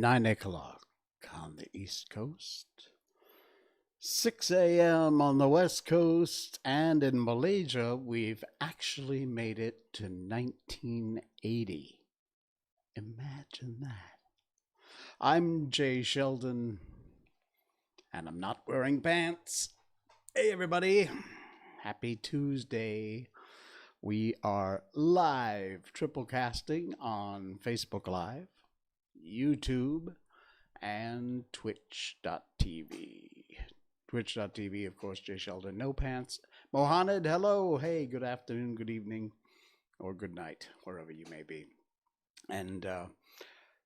9 o'clock on the East Coast, 6 a.m. on the West Coast, and in Malaysia, we've actually made it to 1980. Imagine that. I'm Jay Sheldon, and I'm not wearing pants. Hey, everybody. Happy Tuesday. We are live triple casting on Facebook Live, YouTube, and Twitch.tv. Twitch.tv, of course, Jay Sheldon, no pants. Mohaned, hello. Hey, good afternoon, good evening, or good night, wherever you may be. And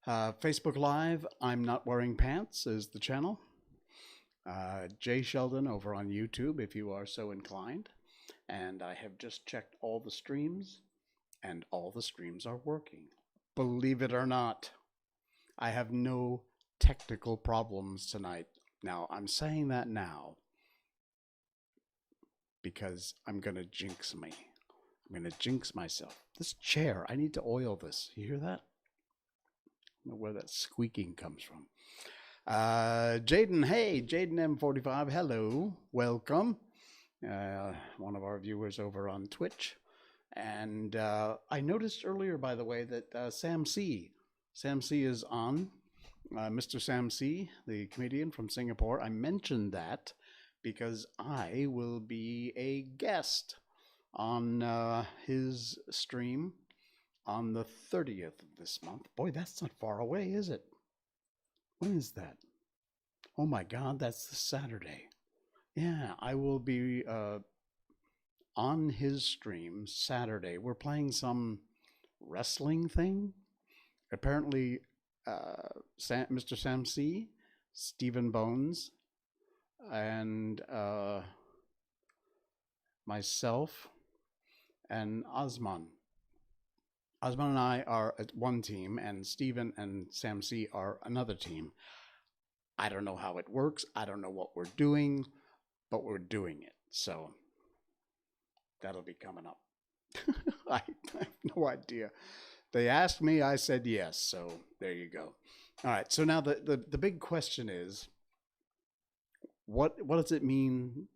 Facebook Live, I'm Not Wearing Pants is the channel. Jay Sheldon over on YouTube, if you are so inclined. And I have just checked all the streams, and all the streams are working. Believe it or not, I have no technical problems tonight. Now, I'm saying that now because I'm going to jinx me. I'm going to jinx myself. This chair, I need to oil this. You hear that? I don't know where that squeaking comes from. Jaden, hey, Jaden M45, hello, welcome. One of our viewers over on Twitch. And I noticed earlier, by the way, that Sam C is on. Mr. Sam C, the comedian from Singapore. I mentioned that because I will be a guest on his stream on the 30th of this month. Boy, that's not far away, is it? When is that? Oh my God, that's the Saturday. Yeah, I will be on his stream Saturday. We're playing some wrestling thing. Apparently, Mr. Sam C, Stephen Bones, and myself, and Osman. Osman and I are at one team, and Stephen and Sam C are another team. I don't know how it works. I don't know what we're doing, but we're doing it. So that'll be coming up. I have no idea. They asked me, I said yes. So there you go. All right. So now the big question is, what does it mean?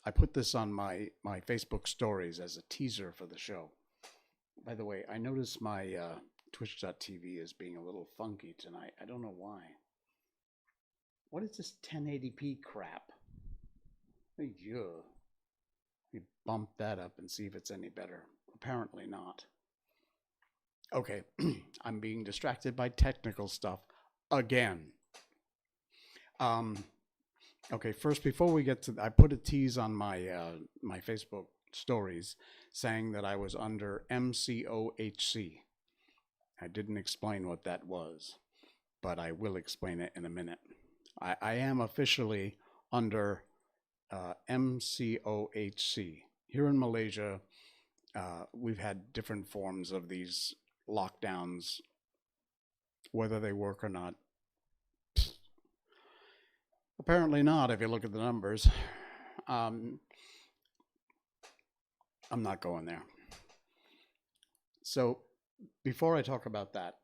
I put this on my Facebook stories as a teaser for the show. By the way, I noticed my Twitch.tv is being a little funky tonight. I don't know why. What is this 1080p crap? Yeah. Let me bump that up and see if it's any better. Apparently not. Okay, I'm being distracted by technical stuff again. Okay, first, before we get to, I put a tease on my my Facebook stories saying that I was under MCOHC. I didn't explain what that was, but I will explain it in a minute. I am officially under MCOHC. Here in Malaysia, we've had different forms of these lockdowns, whether they work or not. Apparently not, if you look at the numbers. I'm not going there. So before I talk about that,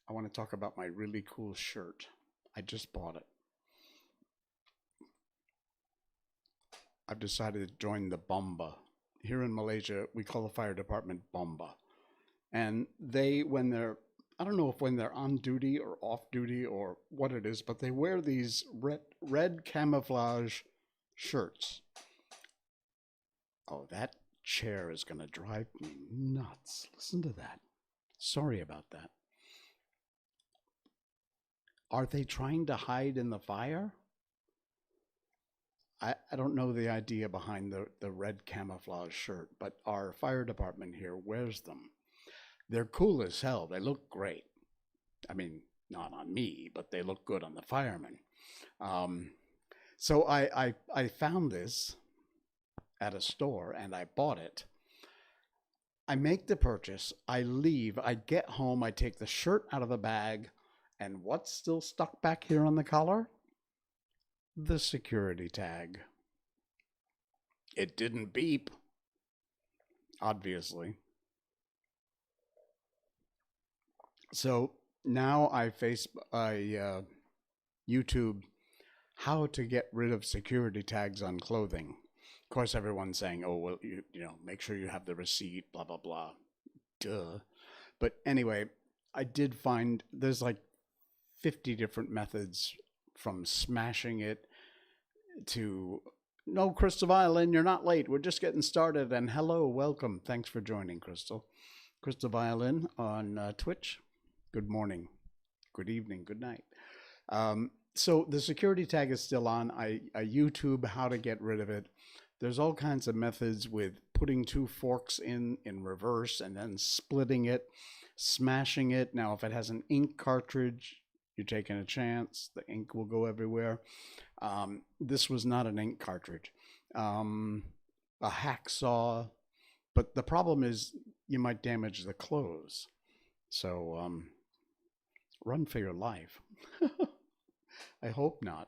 I want to talk about my really cool shirt. I just bought it. I've decided to join the Bomba. Here in Malaysia, we call the fire department Bomba. And they, when they're, I don't know if when they're on duty or off duty or what it is, but they wear these red camouflage shirts. Oh, that chair is going to drive me nuts. Listen to that. Sorry about that. Are they trying to hide in the fire? I don't know the idea behind the red camouflage shirt, but our fire department here wears them. They're cool as hell. They look great. I mean, not on me, but they look good on the firemen. So I found this at a store and I bought it. I make the purchase. I leave. I get home. I take the shirt out of the bag. And what's still stuck back here on the collar? The security tag. It didn't beep, obviously. So Now I YouTube how to get rid of security tags on clothing. Of course, everyone's saying, "Oh, well, make sure you have the receipt." Blah blah blah. Duh. But anyway, I did find there's like 50 different methods, from smashing it to no, Crystal Violin, you're not late. We're just getting started. And hello, welcome. Thanks for joining, Crystal. Crystal Violin on Twitch. Good morning, good evening, good night. So the security tag is still on. I YouTube how to get rid of it. There's all kinds of methods with putting two forks in reverse and then splitting it, smashing it. Now, if it has an ink cartridge, you're taking a chance. The ink will go everywhere. This was not an ink cartridge. A hacksaw. But the problem is you might damage the clothes. So run for your life. I hope not.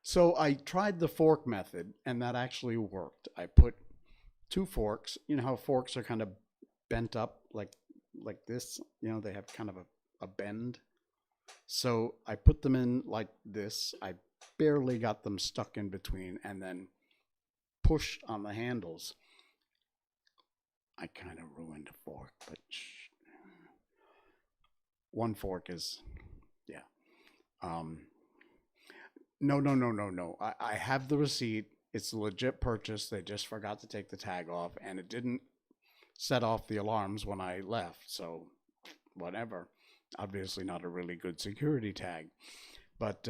So I tried the fork method, and that actually worked. I put two forks. You know how forks are kind of bent up like this? They have kind of a bend. So I put them in like this. I barely got them stuck in between, and then pushed on the handles. I kind of ruined a fork, but one fork is, yeah. No. I have the receipt. It's a legit purchase. They just forgot to take the tag off, and it didn't set off the alarms when I left. So whatever. Obviously not a really good security tag. But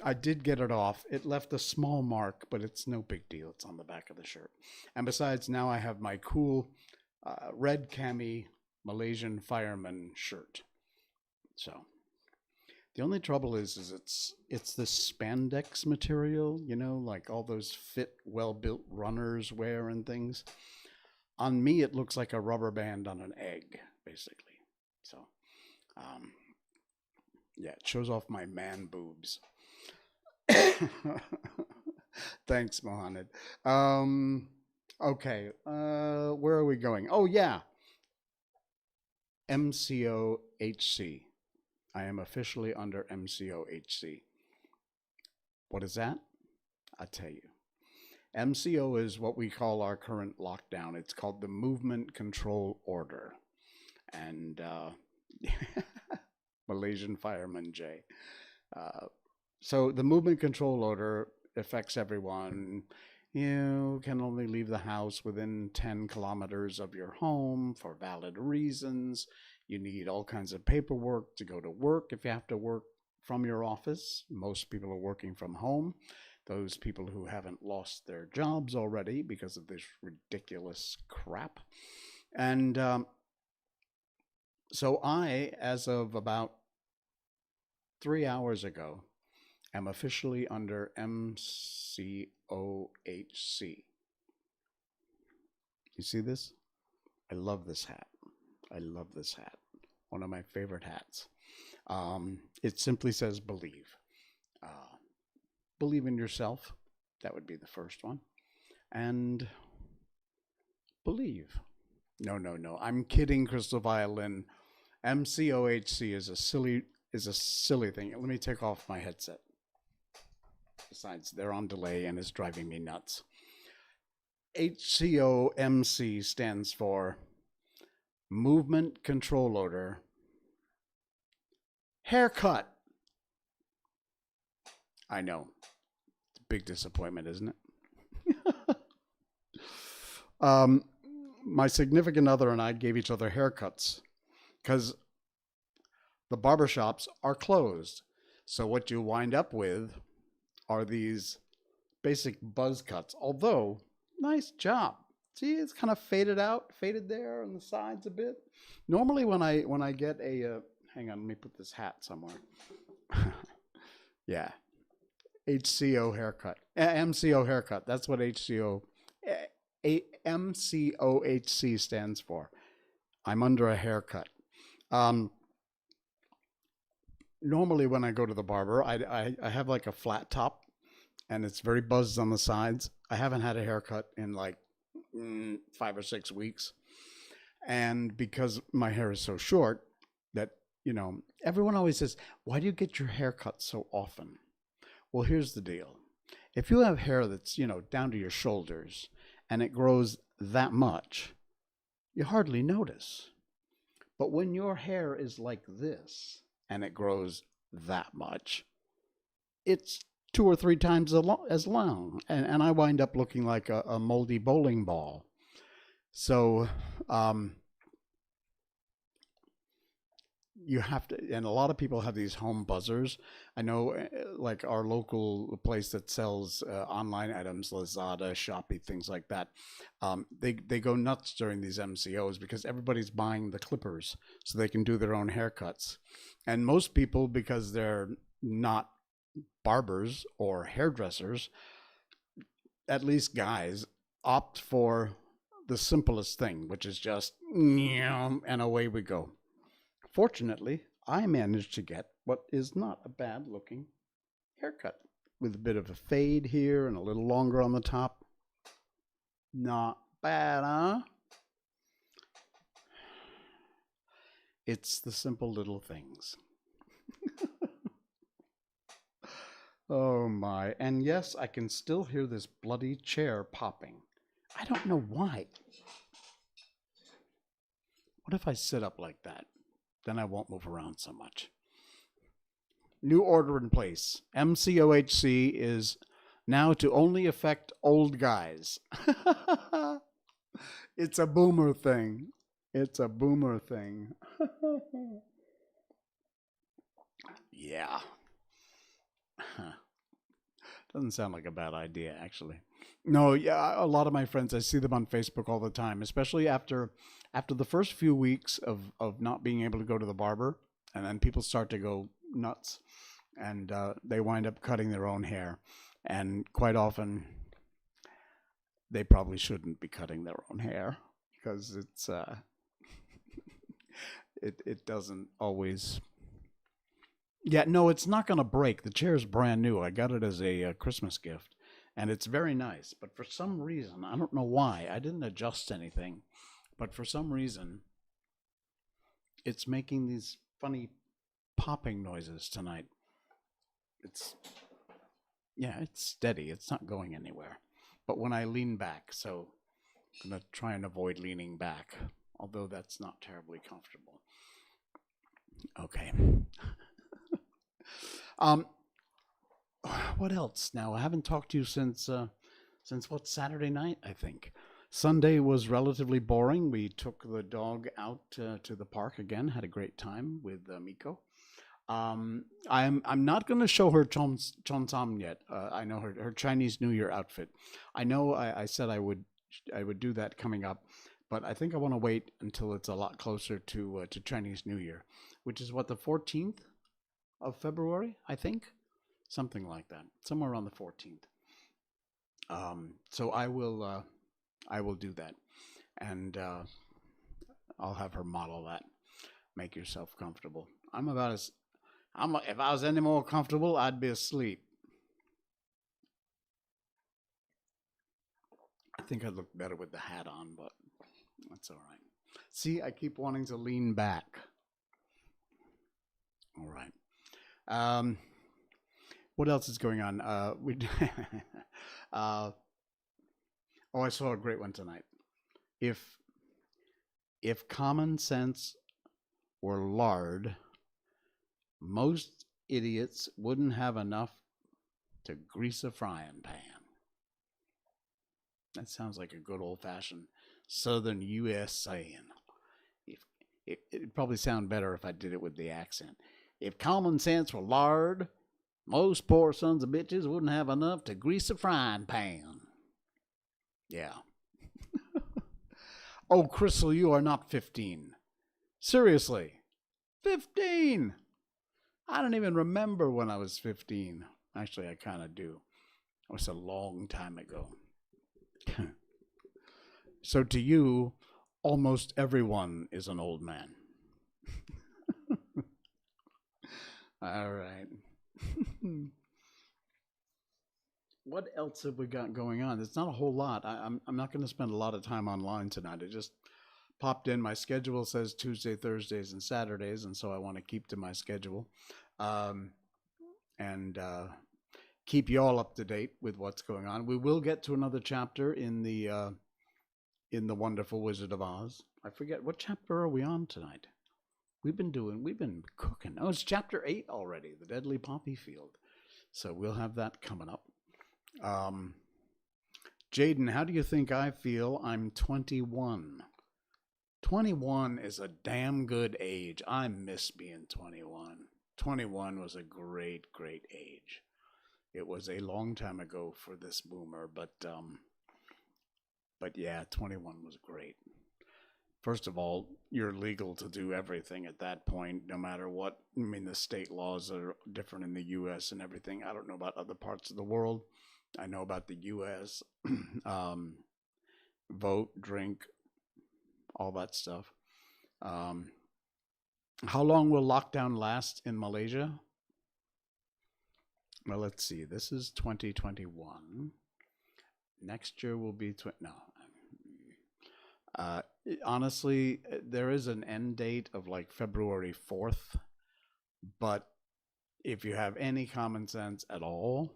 I did get it off. It left a small mark, but it's no big deal. It's on the back of the shirt. And besides, now I have my cool red cami Malaysian fireman shirt. So the only trouble is it's this spandex material, like all those fit, well-built runners wear and things. On me, it looks like a rubber band on an egg, basically. So, yeah, it shows off my man boobs. Thanks, Mohammed. Okay, where are we going? Oh, yeah. MCOHC. I am officially under MCOHC. What is that? I'll tell you. MCO is what we call our current lockdown. It's called the Movement Control Order. And Malaysian Fireman J. So the Movement Control Order affects everyone. You can only leave the house within 10 kilometers of your home for valid reasons. You need all kinds of paperwork to go to work if you have to work from your office. Most people are working from home. Those people who haven't lost their jobs already because of this ridiculous crap. And so I, as of about 3 hours ago, am officially under MCOHC. You see this? I love this hat. I love this hat. One of my favorite hats. It simply says believe. Believe in yourself. That would be the first one. And believe. No. I'm kidding, Crystal Violin. MCOHC is a silly thing. Let me take off my headset. Besides, they're on delay and it's driving me nuts. HCOMC stands for Movement Control Order. Haircut. I know. It's a big disappointment, isn't it? My significant other and I gave each other haircuts because the barbershops are closed. So what you wind up with are these basic buzz cuts. Although, nice job. See, it's kind of faded out, faded there on the sides a bit. Normally when I get a, hang on, let me put this hat somewhere. Yeah. HCO haircut. MCO haircut. That's what MCOHC stands for. I'm under a haircut. Normally when I go to the barber, I have like a flat top and it's very buzzed on the sides. I haven't had a haircut in like 5 or 6 weeks. And because my hair is so short that everyone always says, why do you get your hair cut so often? Well, here's the deal. If you have hair that's, down to your shoulders and it grows that much, you hardly notice. But when your hair is like this and it grows that much, it's 2 or 3 times as long. And I wind up looking like a moldy bowling ball. So you have to, and a lot of people have these home buzzers. I know, like our local place that sells online items, Lazada, Shopee, things like that. They go nuts during these MCOs because everybody's buying the clippers so they can do their own haircuts. And most people, because they're not barbers or hairdressers, at least guys, opt for the simplest thing, which is just and away we go. Fortunately, I managed to get what is not a bad looking haircut with a bit of a fade here and a little longer on the top. Not bad, huh? It's the simple little things. Oh my. And yes, I can still hear this bloody chair popping. I don't know why. What if I sit up like that? Then I won't move around so much. New order in place. MCOHC is now to only affect old guys. It's a boomer thing. It's a boomer thing. Yeah. Doesn't sound like a bad idea, actually. No, yeah, a lot of my friends, I see them on Facebook all the time, especially after the first few weeks of not being able to go to the barber, and then people start to go nuts, and they wind up cutting their own hair. And quite often, they probably shouldn't be cutting their own hair because it's it doesn't always. Yeah, no, it's not going to break. The chair's brand new. I got it as a Christmas gift, and it's very nice. But for some reason, I don't know why, I didn't adjust anything, but for some reason, it's making these funny popping noises tonight. It's steady. It's not going anywhere. But when I lean back, so I'm going to try and avoid leaning back, although that's not terribly comfortable. Okay. What else? Now, I haven't talked to you since what, Saturday night, I think. Sunday was relatively boring. We took the dog out to the park again. Had a great time with Miko. I'm not going to show her Cheongsam yet. I know her Chinese New Year outfit. I know I said I would do that coming up, but I think I want to wait until it's a lot closer to Chinese New Year, which is what, the 14th of February, I think, something like that, somewhere around the 14th. So I will do that, and I'll have her model that. Make yourself comfortable. If I was any more comfortable, I'd be asleep. I think I'd look better with the hat on, but that's all right. See, I keep wanting to lean back. All right. What else is going on? I saw a great one tonight. If common sense were lard, most idiots wouldn't have enough to grease a frying pan. That sounds like a good old-fashioned Southern U.S. saying. It'd probably sound better if I did it with the accent. If common sense were lard, most poor sons of bitches wouldn't have enough to grease a frying pan. Yeah. Oh, Crystal, you are not 15. Seriously. 15! I don't even remember when I was 15. Actually, I kind of do. It was a long time ago. So to you, almost everyone is an old man. All right. What else have we got going on? It's not a whole lot. I'm not going to spend a lot of time online tonight. I just popped in. My schedule says Tuesday, Thursdays, and Saturdays, and so I want to keep to my schedule, um, and keep you all up to date with what's going on. We will get to another chapter in the Wonderful Wizard of Oz. I forget what chapter are we on tonight. We've been cooking. Oh, it's chapter 8 already, the Deadly Poppy Field. So we'll have that coming up. Jaden, how do you think I feel? I'm 21. 21 is a damn good age. I miss being 21. 21 was a great, great age. It was a long time ago for this boomer, but yeah, 21 was great. First of all, you're legal to do everything at that point, no matter what. I mean, the state laws are different in the U.S. and everything. I don't know about other parts of the world. I know about the U.S. Vote, drink, all that stuff. How long will lockdown last in Malaysia? Well, let's see. This is 2021. Next year will be no. Honestly, there is an end date of like February 4th, but if you have any common sense at all,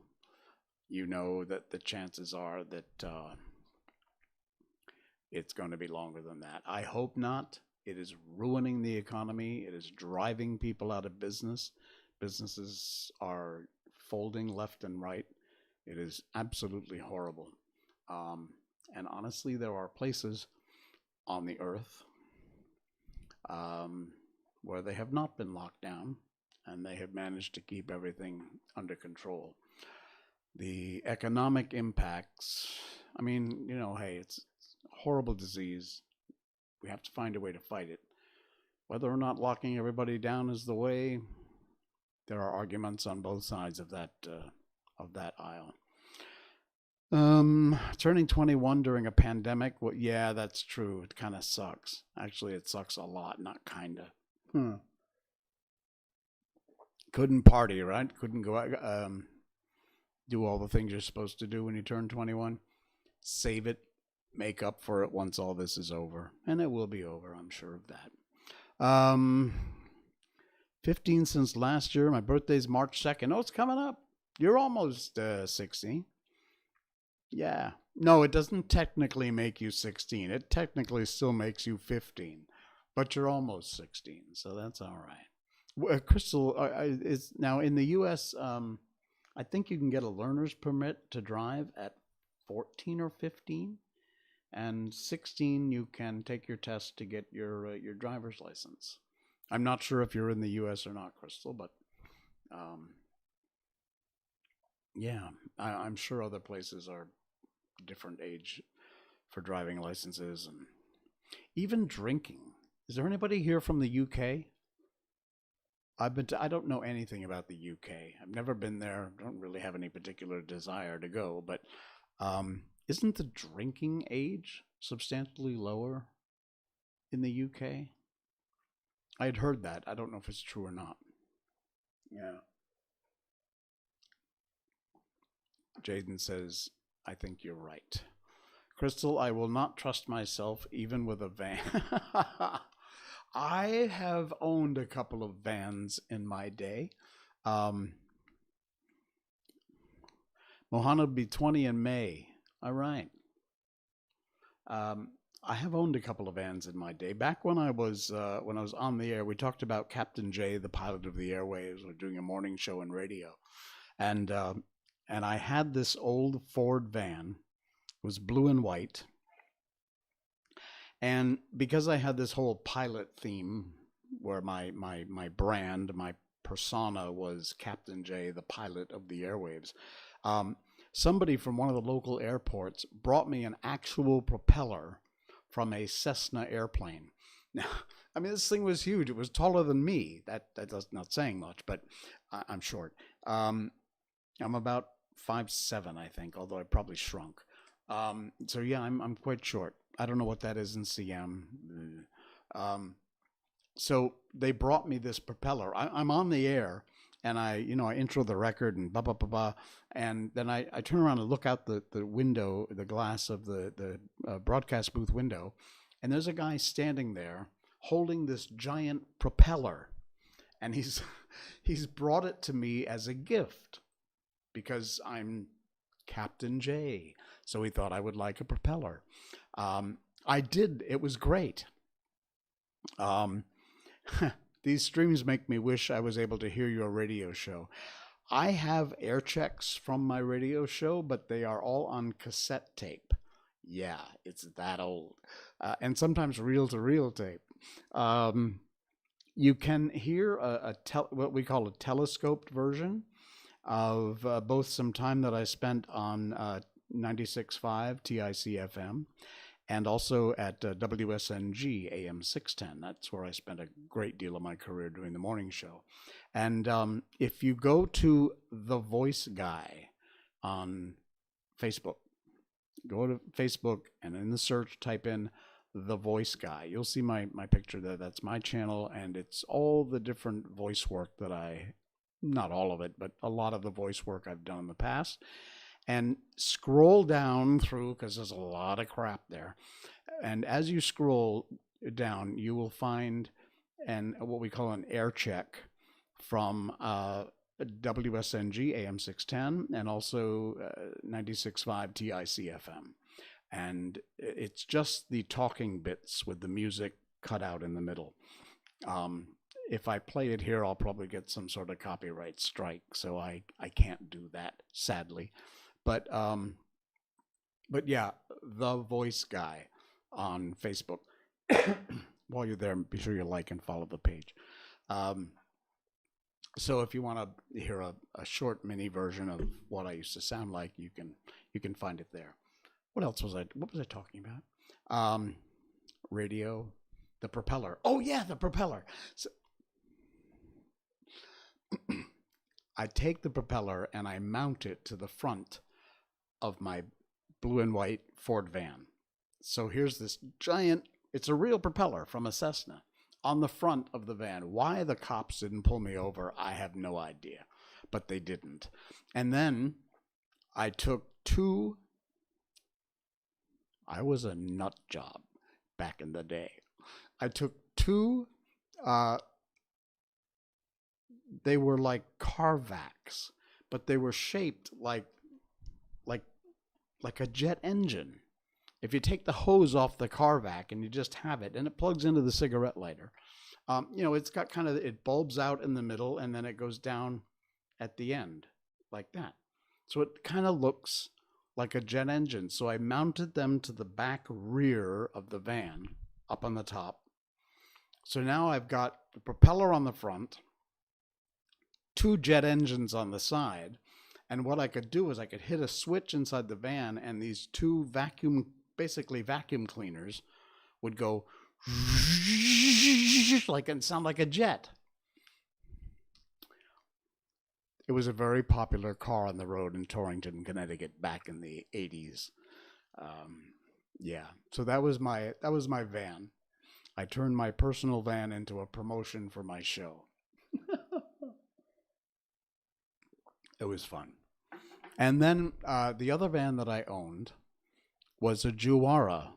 you know that the chances are that it's going to be longer than that. I hope not. It is ruining the economy. It is driving people out of business. Businesses are folding left and right. It is absolutely horrible. And honestly, there are places on the earth where they have not been locked down and they have managed to keep everything under control. The economic impacts, I mean, you know, hey, it's a horrible disease. We have to find a way to fight it. Whether or not locking everybody down is the way, there are arguments on both sides of that aisle. Turning 21 during a pandemic, well, yeah, that's true. It kind of sucks. Actually, it sucks a lot, not kind of. Couldn't party, right? Couldn't go out, do all the things you're supposed to do when you turn 21. Save it, make up for it once all this is over. And it will be over, I'm sure of that. 15 since last year. My birthday's March 2nd. Oh, it's coming up. You're almost 60. Yeah. No, it doesn't technically make you 16. It technically still makes you 15. But you're almost 16, so that's all right. Crystal, is now in the U.S., I think you can get a learner's permit to drive at 14 or 15. And 16, you can take your test to get your driver's license. I'm not sure if you're in the U.S. or not, Crystal, but yeah, I'm sure other places are different age for driving licenses and even drinking. Is there anybody here from the UK? I don't know anything about the UK. I've never been there. Don't really have any particular desire to go, but isn't the drinking age substantially lower in the UK? I had heard that. I don't know if it's true or not. Yeah. Jaden says, I think you're right. Crystal, I will not trust myself even with a van. I have owned a couple of vans in my day. Mohana will be 20 in May. All right. I have owned a couple of vans in my day. Back when I was on the air, we talked about Captain Jay, the pilot of the airwaves. We're doing a morning show in radio, and I had this old Ford van. It was blue and white, and because I had this whole pilot theme, where my brand, my persona was Captain Jay, the pilot of the airwaves. Somebody from one of the local airports brought me an actual propeller from a Cessna airplane. Now, I mean, this thing was huge. It was taller than me. That's not saying much, but I'm short. I'm about 5'7", I think, although I probably shrunk. So yeah, I'm quite short. I don't know what that is in cm. So they brought me this propeller. I'm on the air, and I intro the record and blah blah blah blah, and then I turn around and look out the window, the glass of the broadcast booth window, and there's a guy standing there holding this giant propeller, and he's he's brought it to me as a gift because I'm Captain J. So he thought I would like a propeller. I did. It was great. Um, these streams make me wish I was able to hear your radio show. I have air checks from my radio show, but they are all on cassette tape. Yeah, it's that old. And sometimes reel to reel tape. You can hear what we call a telescoped version of both some time that I spent on 96.5 TIC-FM and also at WSNG AM 610. That's where I spent a great deal of my career doing the morning show. And if you go to The Voice Guy on Facebook, go to Facebook and in the search type in The Voice Guy. You'll see my picture there. That's my channel, and it's all the different voice work that not all of it, but a lot of the voice work I've done in the past. And scroll down through, because there's a lot of crap there. And as you scroll down, you will find what we call an air check from WSNG AM 610 and also 96.5 TIC-FM. And it's just the talking bits with the music cut out in the middle. If I play it here, I'll probably get some sort of copyright strike, so I can't do that, sadly. But yeah, The Voice Guy on Facebook. While you're there, be sure you like and follow the page. So if you want to hear a short mini version of what I used to sound like, you can find it there. What was I talking about? Radio, the propeller. Oh yeah, the propeller. So, I take the propeller and I mount it to the front of my blue and white Ford van. So here's this giant, it's a real propeller from a Cessna on the front of the van. Why the cops didn't pull me over, I have no idea, but they didn't. And then I took I was a nut job back in the day. I took two, they were like Carvacs, but they were shaped like a jet engine. If you take the hose off the Carvac and you just have it, and it plugs into the cigarette lighter, it's got it bulbs out in the middle and then it goes down at the end like that. So it kind of looks like a jet engine. So I mounted them to the back rear of the van up on the top. So now I've got the propeller on the front, two jet engines on the side, and what I could do is I could hit a switch inside the van and these two vacuum cleaners would go and sound like a jet. It was a very popular car on the road in Torrington, Connecticut back in the 80s. Yeah, so that was my van. I turned my personal van into a promotion for my show. It was fun. And then the other van that I owned was a Juara,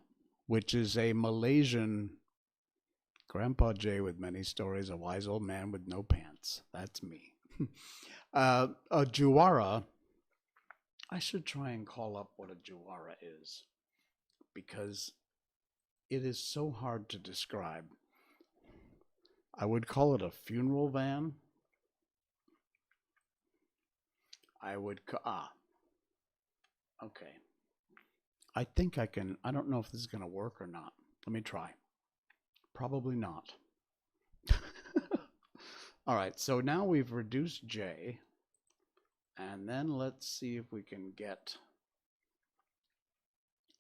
which is a Malaysian Grandpa J with many stories, a wise old man with no pants. That's me. A Juara, I should try and call up what a Juara is, because it is so hard to describe. I would call it a funeral van. Okay. I think I can. I don't know if this is going to work or not. Let me try. Probably not. All right, so now we've reduced J, and then let's see if we can get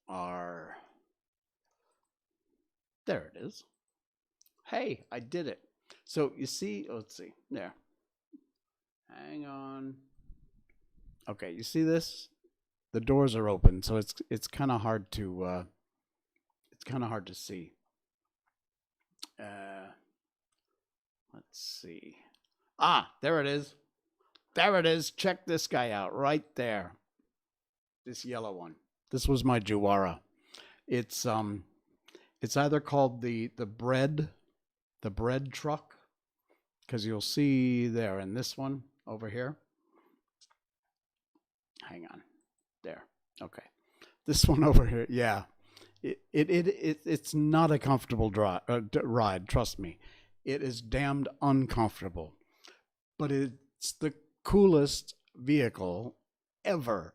our, there it is. Hey, I did it. So you see, let's see, there. Hang on. Okay, you see this? The doors are open, so it's kind of hard to see. Let's see. There it is. There it is. Check this guy out right there. This yellow one. This was my Juara. It's It's either called the bread truck, because you'll see there in this one over here. Hang on, there. Okay, this one over here. Yeah, it's not a comfortable ride. Trust me, it is damned uncomfortable, but it's the coolest vehicle ever.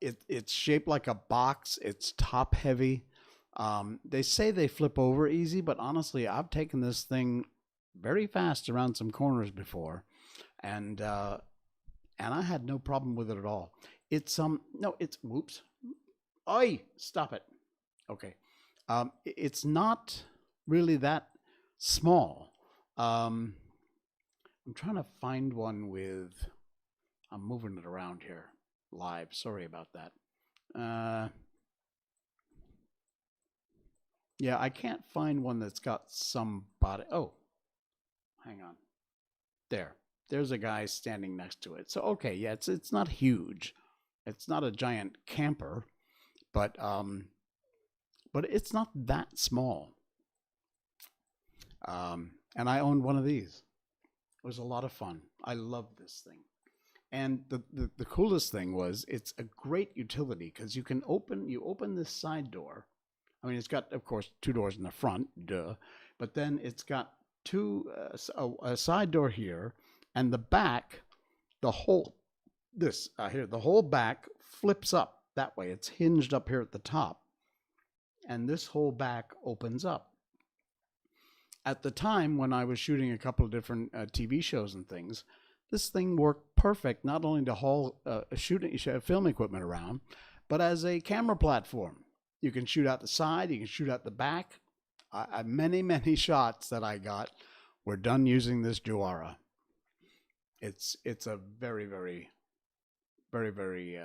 It's shaped like a box. It's top heavy. They say they flip over easy, but honestly, I've taken this thing very fast around some corners before, and I had no problem with it at all. It's no, it's whoops. Oi, stop it. Okay, it's not really that small. I'm trying to find one with. I'm moving it around here live. Sorry about that. Yeah, I can't find one that's got some body. Oh, hang on. There's a guy standing next to it. So okay, yeah, it's not huge. It's not a giant camper, but it's not that small. And I owned one of these. It was a lot of fun. I loved this thing. And the coolest thing was it's a great utility because you open this side door. I mean, it's got, of course, two doors in the front, duh. But then it's got a side door here, and the back, the whole back flips up that way. It's hinged up here at the top, and this whole back opens up. At the time when I was shooting a couple of different TV shows and things, this thing worked perfect, not only to haul film equipment around, but as a camera platform. You can shoot out the side, you can shoot out the back. Many shots that I got were done using this Juara. It's a very, very, very, very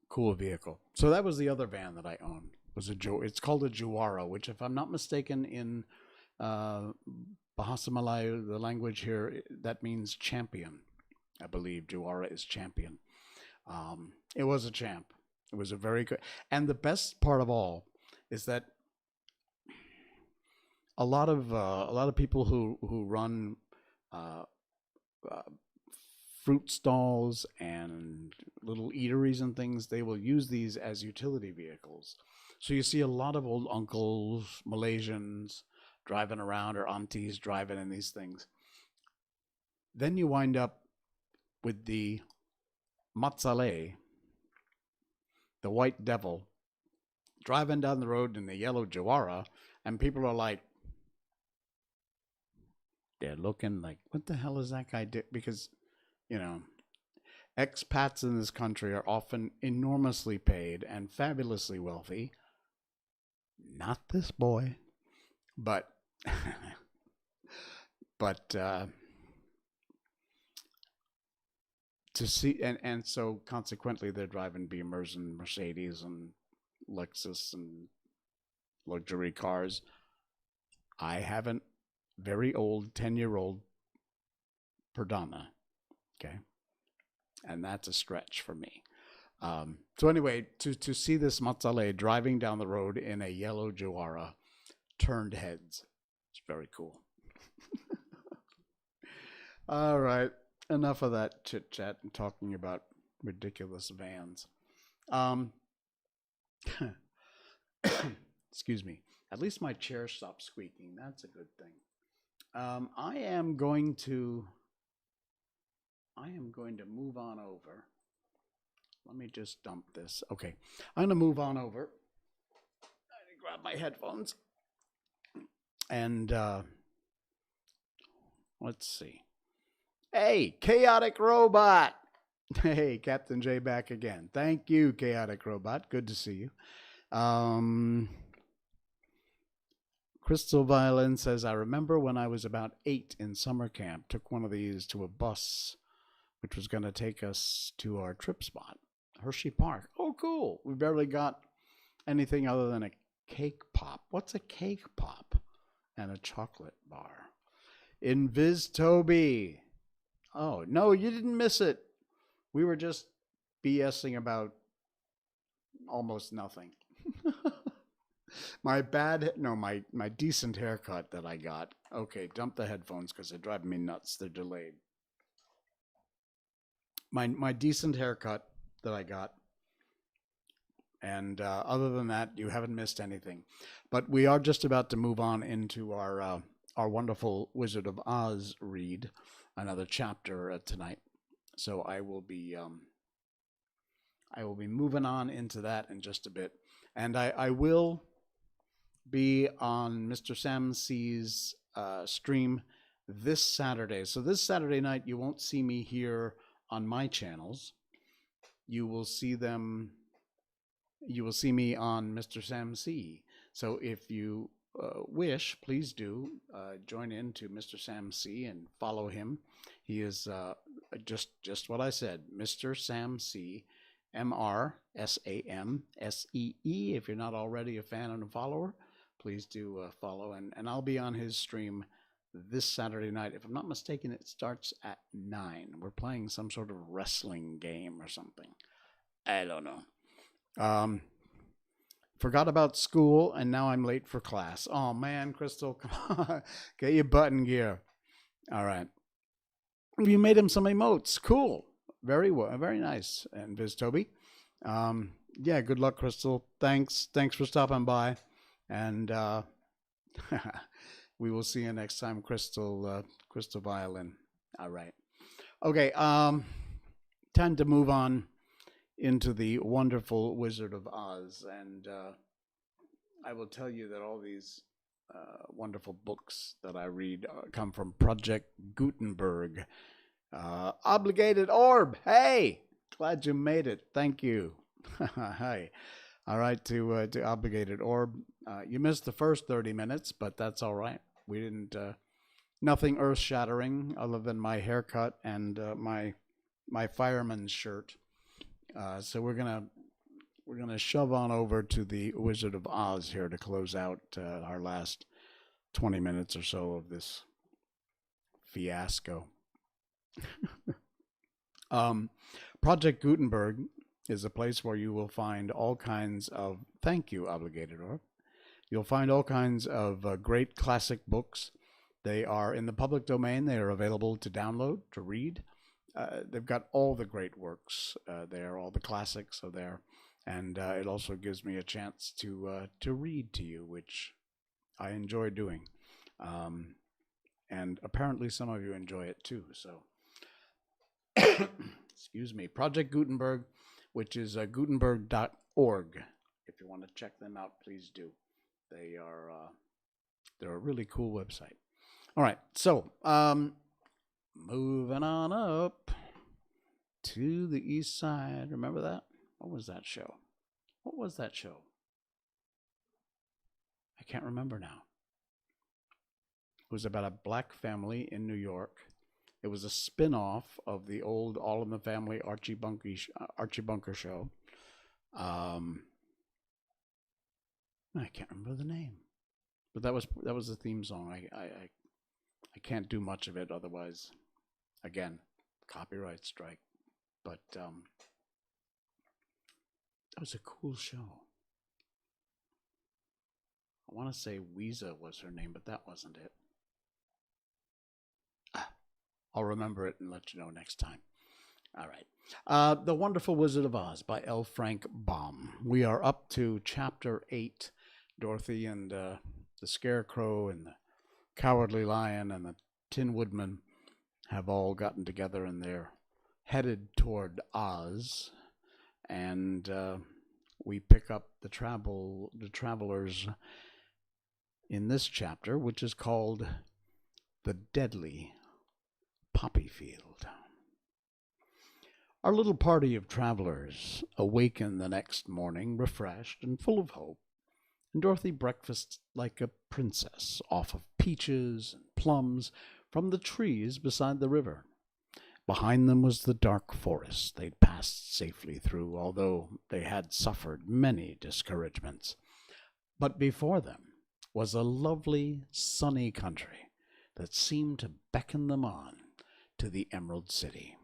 cool vehicle. So that was the other van that I owned. It's called a Juara, which, if I'm not mistaken, in Bahasa Malay, the language here, that means champion. I believe Juara is champion. It was a champ. It was a very good, and the best part of all is that a lot of people who run fruit stalls and little eateries and things, they will use these as utility vehicles. So you see a lot of old uncles, Malaysians driving around, or aunties driving in these things. Then you wind up with the Matsale, the white devil, driving down the road in the yellow Juara, and people are like, they're looking like, what the hell is that guy doing? Because, expats in this country are often enormously paid and fabulously wealthy. Not this boy, but to see, and so consequently they're driving Beamers and Mercedes and Lexus and luxury cars. I have a very old 10-year-old Perdana, okay, and that's a stretch for me. So anyway, to see this Matsale driving down the road in a yellow Juara turned heads. It's very cool. All right. Enough of that chit chat and talking about ridiculous vans. Excuse me. At least my chair stopped squeaking. That's a good thing. I am going to move on over. Let me just dump this. Okay. I'm going to move on over. I'm going to grab my headphones. And let's see. Hey, Chaotic Robot. Hey, Captain J back again. Thank you, Chaotic Robot. Good to see you. Crystal Violin says, I remember when I was about 8 in summer camp, took one of these to a bus, which was going to take us to our trip spot, Hershey Park. Oh, cool. We barely got anything other than a cake pop. What's a cake pop? And a chocolate bar. Invis Toby. Oh, no, you didn't miss it. We were just BSing about almost nothing. My decent haircut that I got. Okay, dump the headphones because they're driving me nuts. They're delayed. My decent haircut that I got. And other than that, you haven't missed anything. But we are just about to move on into our wonderful Wizard of Oz read, another chapter tonight. So I will be moving on into that in just a bit, and I will be on Mr. Sam C's stream this Saturday. So this Saturday night, you won't see me here on my channels. You will see them. You will see me on Mr. Sam C. So if you wish, please do join in to Mr. Sam C and follow him. He is just what I said, Mr. Sam C, MRSAMSEE. If you're not already a fan and a follower, please do follow. And I'll be on his stream this Saturday night. If I'm not mistaken, it starts at 9. We're playing some sort of wrestling game or something. I don't know. Forgot about school, and now I'm late for class. Oh, man, Crystal, come on. Get your butt in gear. All right. You made him some emotes. Cool. Very well. Very nice. And Viz Toby. Yeah, good luck, Crystal. Thanks for stopping by. And we will see you next time, Crystal Violin. All right. Okay, time to move on into the wonderful Wizard of Oz. And I will tell you that all these wonderful books that I read come from Project Gutenberg. Obligated Orb, hey, glad you made it. Thank you. Hi. All right, to Obligated Orb. You missed the first 30 minutes, but that's all right. We didn't, nothing earth-shattering other than my haircut and my fireman's shirt. So we're gonna shove on over to the Wizard of Oz here to close out our last 20 minutes or so of this fiasco. Project Gutenberg is a place where you will find all kinds of, thank you, Obligated Orb. You'll find all kinds of great classic books. They are in the public domain. They are available to download, to read. They've got all the great works there, all the classics are there. And it also gives me a chance to read to you, which I enjoy doing. And apparently some of you enjoy it too. So, excuse me, Project Gutenberg, which is gutenberg.org. If you want to check them out, please do. They're a really cool website. All right, so moving on up to the east side. Remember that? What was that show? What was that show? I can't remember now. It was about a black family in New York. It was a spin-off of the old All in the Family Archie Bunker show. I can't remember the name, but that was the theme song. I can't do much of it otherwise. Again, copyright strike. But that was a cool show. I want to say Weezer was her name, but that wasn't it. I'll remember it and let you know next time. All right. The Wonderful Wizard of Oz by L. Frank Baum. We are up to Chapter 8. Dorothy and the Scarecrow and the Cowardly Lion and the Tin Woodman have all gotten together and they're headed toward Oz. And we pick up the travelers in this chapter, which is called The Deadly Poppy Field. Our little party of travelers awaken the next morning refreshed and full of hope, and Dorothy breakfasts like a princess off of peaches and plums from the trees beside the river. Behind them was the dark forest they'd passed safely through, although they had suffered many discouragements. But before them was a lovely, sunny country that seemed to beckon them on to the Emerald City.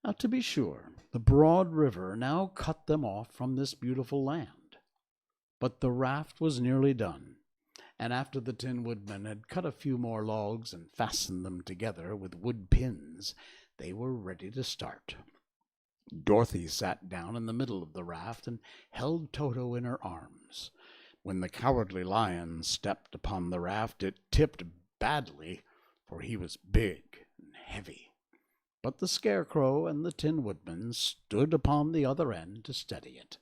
Now, to be sure, the broad river now cut them off from this beautiful land, But the raft was nearly done, and after the Tin Woodman had cut a few more logs and fastened them together with wood pins, they were ready to start. Dorothy sat down in the middle of the raft and held Toto in her arms. When the Cowardly Lion stepped upon the raft, it tipped badly, for he was big and heavy. But the Scarecrow and the Tin Woodman stood upon the other end to steady it,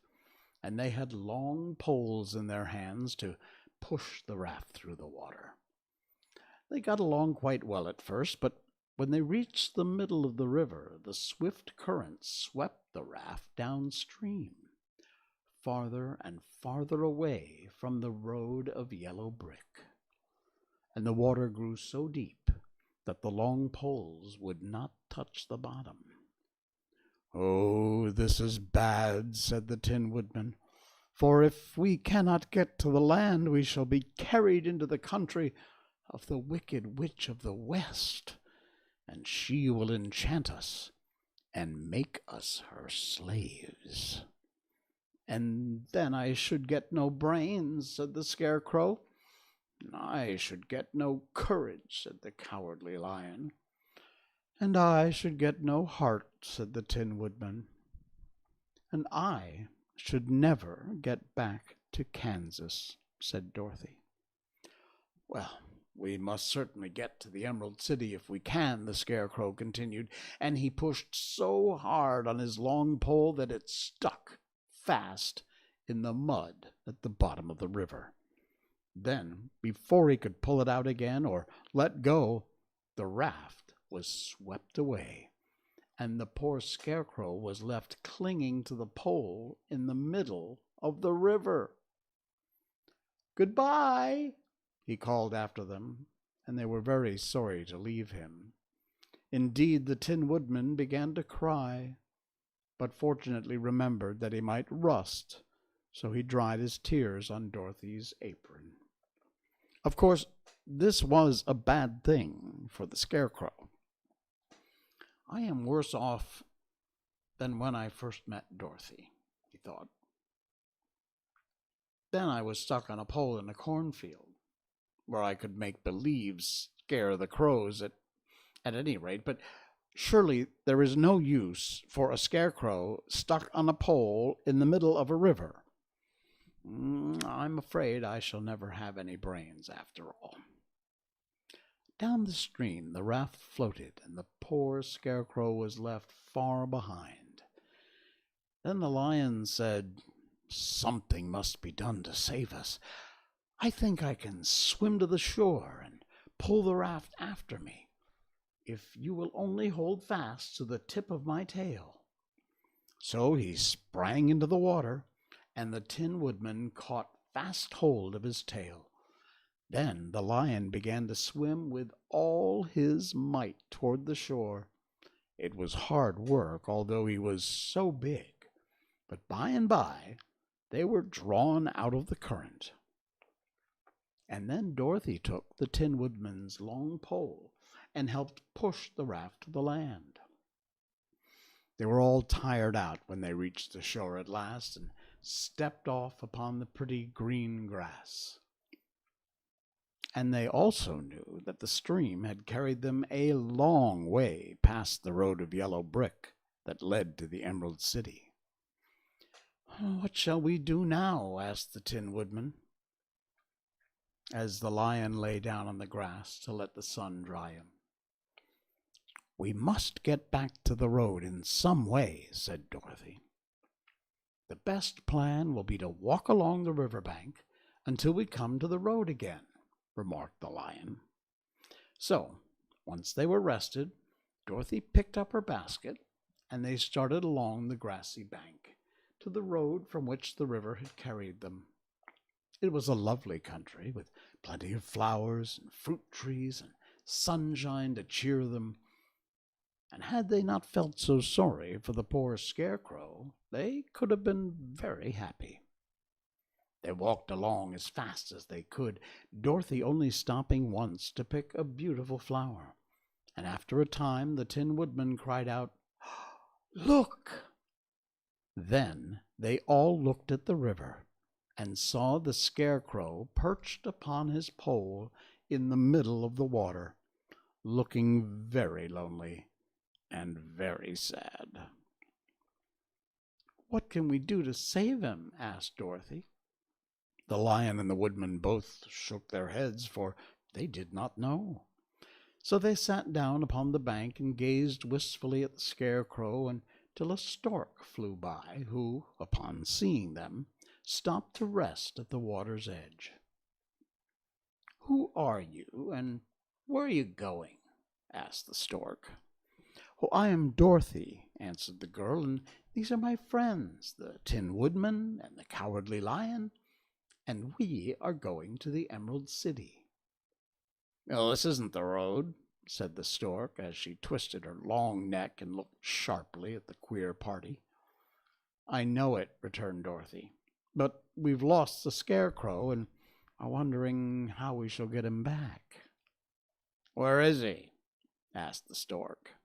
and they had long poles in their hands to push the raft through the water. They got along quite well at first, but when they reached the middle of the river, the swift current swept the raft downstream, farther and farther away from the road of yellow brick, and the water grew so deep that the long poles would not touch the bottom. "Oh, this is bad," said the Tin Woodman, "for if we cannot get to the land, we shall be carried into the country of the Wicked Witch of the West, and she will enchant us and make us her slaves." "And then I should get no brains," said the Scarecrow. "I should get no courage," said the Cowardly Lion. "And I should get no heart," said the Tin Woodman. "And I should never get back to Kansas," said Dorothy. "Well, we must certainly get to the Emerald City if we can," the Scarecrow continued, and he pushed so hard on his long pole that it stuck fast in the mud at the bottom of the river. Then, before he could pull it out again or let go, the raft was swept away, and the poor Scarecrow was left clinging to the pole in the middle of the river. "Goodbye," he called after them, and they were very sorry to leave him. Indeed, the Tin Woodman began to cry, but fortunately remembered that he might rust, so he dried his tears on Dorothy's apron. Of course, this was a bad thing for the Scarecrow. "I am worse off than when I first met Dorothy," he thought. "Then I was stuck on a pole in a cornfield, where I could make believe scare the crows at any rate, but surely there is no use for a Scarecrow stuck on a pole in the middle of a river. I'm afraid I shall never have any brains after all." Down the stream the raft floated, and the poor Scarecrow was left far behind. Then the Lion said, "Something must be done to save us. I think I can swim to the shore and pull the raft after me, if you will only hold fast to the tip of my tail." So he sprang into the water, and the Tin Woodman caught fast hold of his tail. Then the Lion began to swim with all his might toward the shore. It was hard work, although he was so big, but by and by they were drawn out of the current. And then Dorothy took the Tin Woodman's long pole and helped push the raft to the land. They were all tired out when they reached the shore at last and stepped off upon the pretty green grass. And they also knew that the stream had carried them a long way past the road of yellow brick that led to the Emerald City. "What shall we do now?" asked the Tin Woodman, as the Lion lay down on the grass to let the sun dry him. "We must get back to the road in some way," said Dorothy. "The best plan will be to walk along the river bank until we come to the road again," remarked the Lion. So, once they were rested, Dorothy picked up her basket, and they started along the grassy bank to the road from which the river had carried them. It was a lovely country, with plenty of flowers and fruit trees and sunshine to cheer them, and had they not felt so sorry for the poor Scarecrow, they could have been very happy. They walked along as fast as they could, Dorothy only stopping once to pick a beautiful flower, and after a time the Tin Woodman cried out, "Look!" Then they all looked at the river, and saw the Scarecrow perched upon his pole in the middle of the water, looking very lonely and very sad. "What can we do to save him?" asked Dorothy. The Lion and the Woodman both shook their heads, for they did not know. So they sat down upon the bank and gazed wistfully at the Scarecrow until a stork flew by, who, upon seeing them, stopped to rest at the water's edge. "Who are you, and where are you going?" asked the stork. "Oh, I am Dorothy," answered the girl, "and these are my friends, the Tin Woodman and the Cowardly Lion, and we are going to the Emerald City." "Oh, this isn't the road," said the stork, as she twisted her long neck and looked sharply at the queer party. "I know it," returned Dorothy, "but we've lost the Scarecrow and are wondering how we shall get him back." "Where is he?" asked the stork.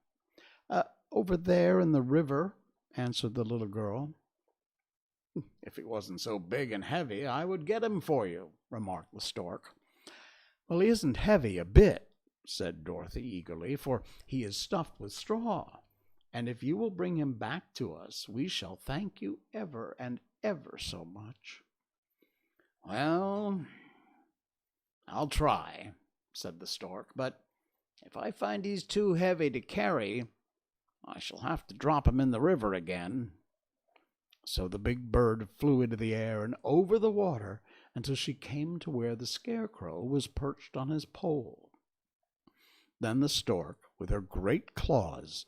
Over there in the river," answered the little girl. "If he wasn't so big and heavy, I would get him for you," remarked the stork. "Well, he isn't heavy a bit," said Dorothy eagerly, "for he is stuffed with straw, and if you will bring him back to us, we shall thank you ever and ever so much." "Well, I'll try," said the stork, "but if I find he's too heavy to carry, I shall have to drop him in the river again." So the big bird flew into the air and over the water until she came to where the Scarecrow was perched on his pole. Then the stork, with her great claws,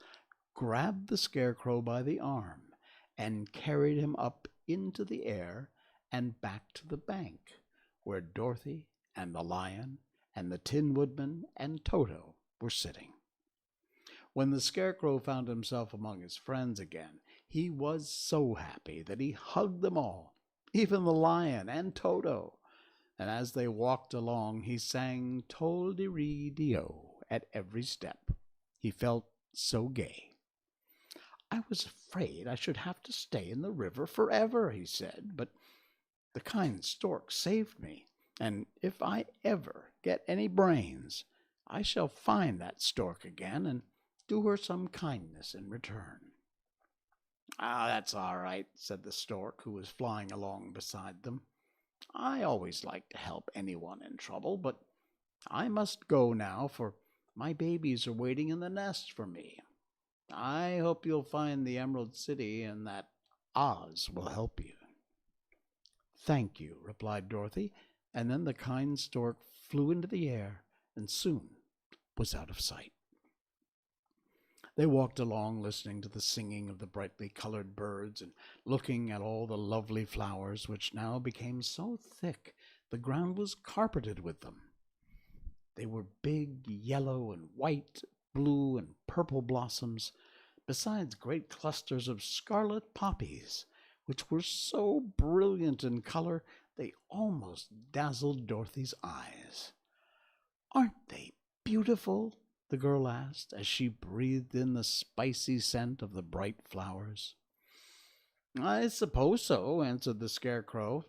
grabbed the Scarecrow by the arm and carried him up into the air and back to the bank, where Dorothy and the Lion and the Tin Woodman and Toto were sitting. When the Scarecrow found himself among his friends again, he was so happy that he hugged them all, even the Lion and Toto, and as they walked along he sang "Tol-de-ree-de-o" at every step. He felt so gay. "I was afraid I should have to stay in the river forever," he said, "but the kind stork saved me, and if I ever get any brains, I shall find that stork again and do her some kindness in return." "Ah, that's all right," said the stork, who was flying along beside them. "I always like to help anyone in trouble, but I must go now, for my babies are waiting in the nest for me. I hope you'll find the Emerald City and that Oz will help you." "Thank you," replied Dorothy, and then the kind stork flew into the air and soon was out of sight. They walked along, listening to the singing of the brightly colored birds and looking at all the lovely flowers, which now became so thick the ground was carpeted with them. They were big yellow and white, blue and purple blossoms, besides great clusters of scarlet poppies, which were so brilliant in color they almost dazzled Dorothy's eyes. "Aren't they beautiful?" the girl asked, as she breathed in the spicy scent of the bright flowers. "I suppose so," answered the Scarecrow.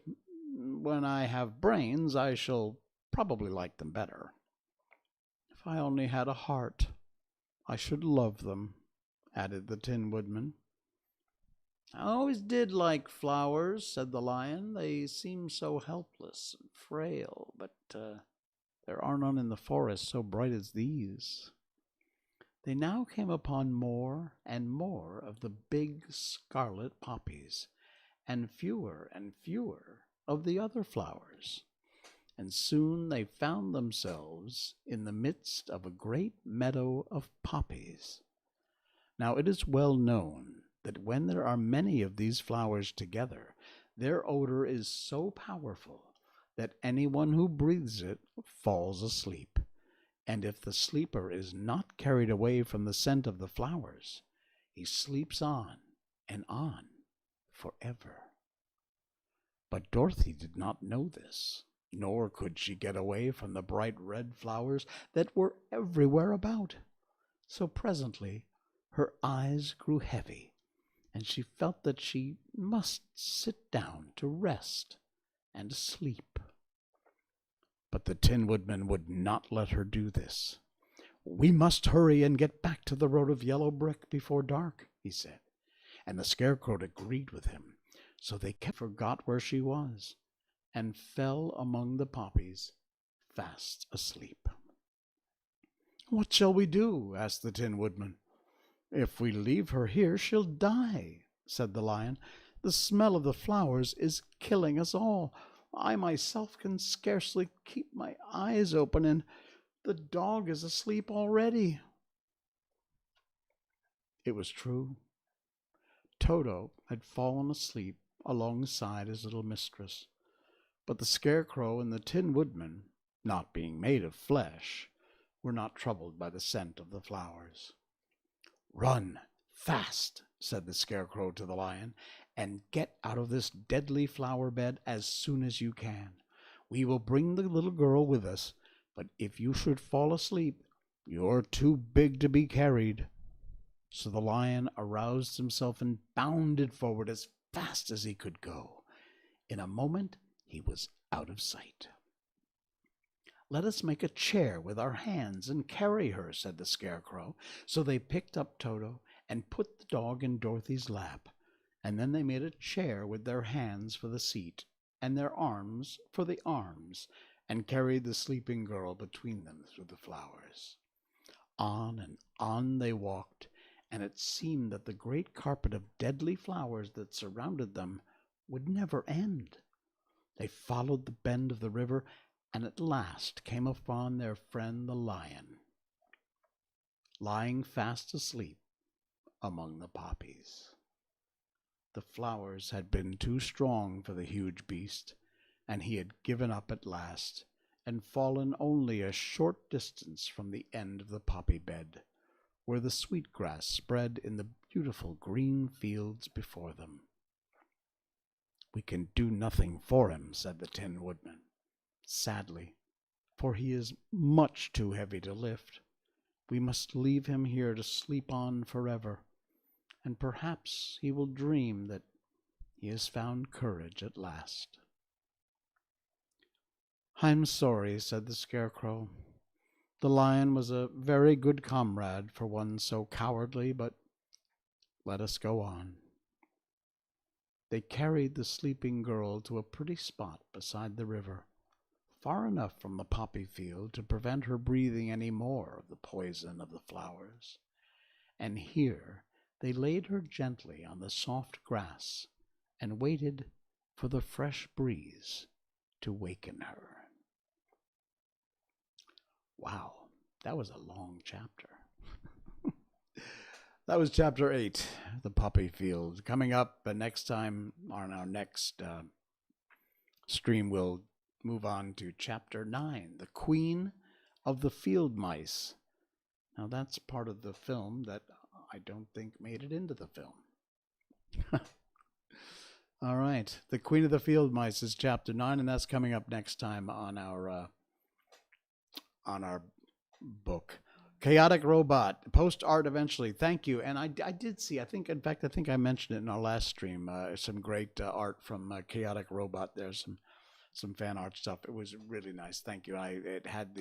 "When I have brains, I shall probably like them better. If I only had a heart, I should love them," added the Tin Woodman. "I always did like flowers," said the Lion. "They seem so helpless and frail, but there are none in the forest so bright as these." They now came upon more and more of the big scarlet poppies, and fewer of the other flowers, and soon they found themselves in the midst of a great meadow of poppies. Now it is well known that when there are many of these flowers together, their odor is so powerful that anyone who breathes it falls asleep, and if the sleeper is not carried away from the scent of the flowers, he sleeps on and on forever. But Dorothy did not know this, nor could she get away from the bright red flowers that were everywhere about. So presently her eyes grew heavy, and she felt that she must sit down to rest and asleep. But the Tin Woodman would not let her do this. "We must hurry and get back to the road of yellow brick before dark," he said, and the Scarecrow agreed with him. So they forgot where she was and fell among the poppies, fast asleep. "What shall we do?" asked the Tin Woodman. "If we leave her here, she'll die," said the Lion. "The smell of the flowers is killing us all. I myself can scarcely keep my eyes open, and the dog is asleep already." It was true. Toto had fallen asleep alongside his little mistress, but the Scarecrow and the Tin Woodman, not being made of flesh, were not troubled by the scent of the flowers. "Run fast," said the Scarecrow to the Lion, "and get out of this deadly flower bed as soon as you can. We will bring the little girl with us, but if you should fall asleep, you're too big to be carried." So the Lion aroused himself and bounded forward as fast as he could go. In a moment he was out of sight. "Let us make a chair with our hands and carry her," said the Scarecrow. So they picked up Toto and put the dog in Dorothy's lap, and then they made a chair with their hands for the seat and their arms for the arms, and carried the sleeping girl between them through the flowers. On and on they walked, and it seemed that the great carpet of deadly flowers that surrounded them would never end. They followed the bend of the river, and at last came upon their friend the Lion, lying fast asleep among the poppies. The flowers had been too strong for the huge beast, and he had given up at last, and fallen only a short distance from the end of the poppy bed, where the sweet grass spread in the beautiful green fields before them. "We can do nothing for him," said the Tin Woodman, sadly, "for he is much too heavy to lift. We must leave him here to sleep on forever, and perhaps he will dream that he has found courage at last." "I'm sorry," said the Scarecrow. "The Lion was a very good comrade for one so cowardly, but let us go on." They carried the sleeping girl to a pretty spot beside the river, far enough from the poppy field to prevent her breathing any more of the poison of the flowers, and here they laid her gently on the soft grass and waited for the fresh breeze to waken her. Wow, that was a long chapter. That was chapter 8, the poppy field. Coming up next time on our next stream, we'll move on to chapter 9, the Queen of the Field Mice. Now that's part of the film that I don't think made it into the film. All right, the Queen of the Field Mice is chapter 9, and that's coming up next time on our book. Chaotic Robot, post art eventually. Thank you. And I did see, I think I mentioned it in our last stream, some great art from Chaotic Robot. There's some fan art stuff. It was really nice. Thank you. It had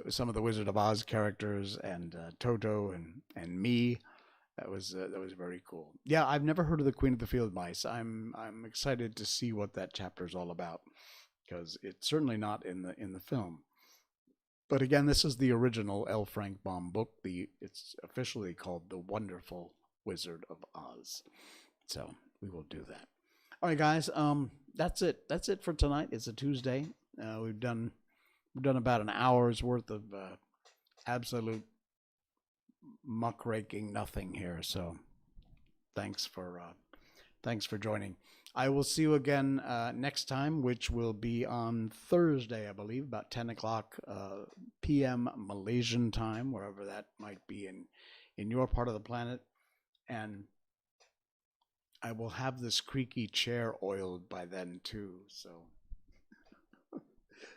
some of the Wizard of Oz characters and Toto and me. That was very cool. Yeah, I've never heard of the Queen of the Field Mice. I'm excited to see what that chapter is all about, because it's certainly not in the film. But again, this is the original L. Frank Baum book. It's officially called The Wonderful Wizard of Oz. So we will do that. All right, guys. That's it. That's it for tonight. It's a Tuesday. We've done about an hour's worth of absolute muckraking nothing here. So thanks for joining. I will see you again next time, which will be on Thursday, I believe, about 10 o'clock p.m. Malaysian time, wherever that might be in your part of the planet. And I will have this creaky chair oiled by then, too. So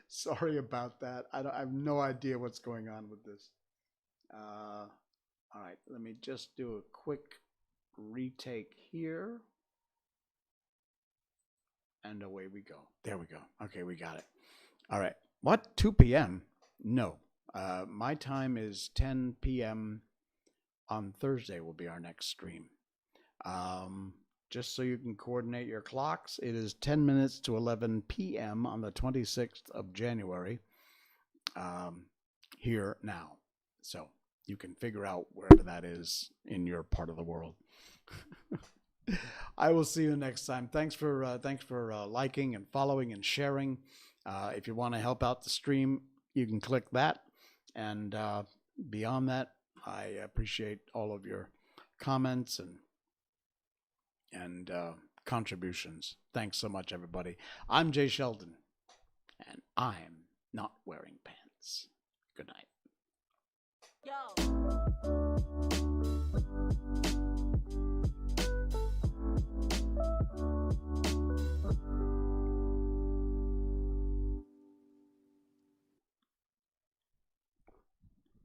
sorry about that. I have no idea what's going on with this. All right, let me just do a quick retake here. And away we go. There we go. Okay, we got it. All right. What? 2 p.m.? No. My time is 10 p.m. on Thursday will be our next stream. Just so you can coordinate your clocks, it is 10 minutes to 11 p.m. on the 26th of January here now. So you can figure out wherever that is in your part of the world. I will see you next time. Thanks for liking and following and sharing. If you want to help out the stream, you can click that. And beyond that, I appreciate all of your comments and contributions. Thanks so much, everybody. I'm Jay Sheldon, and I'm not wearing pants. Good night. Yo.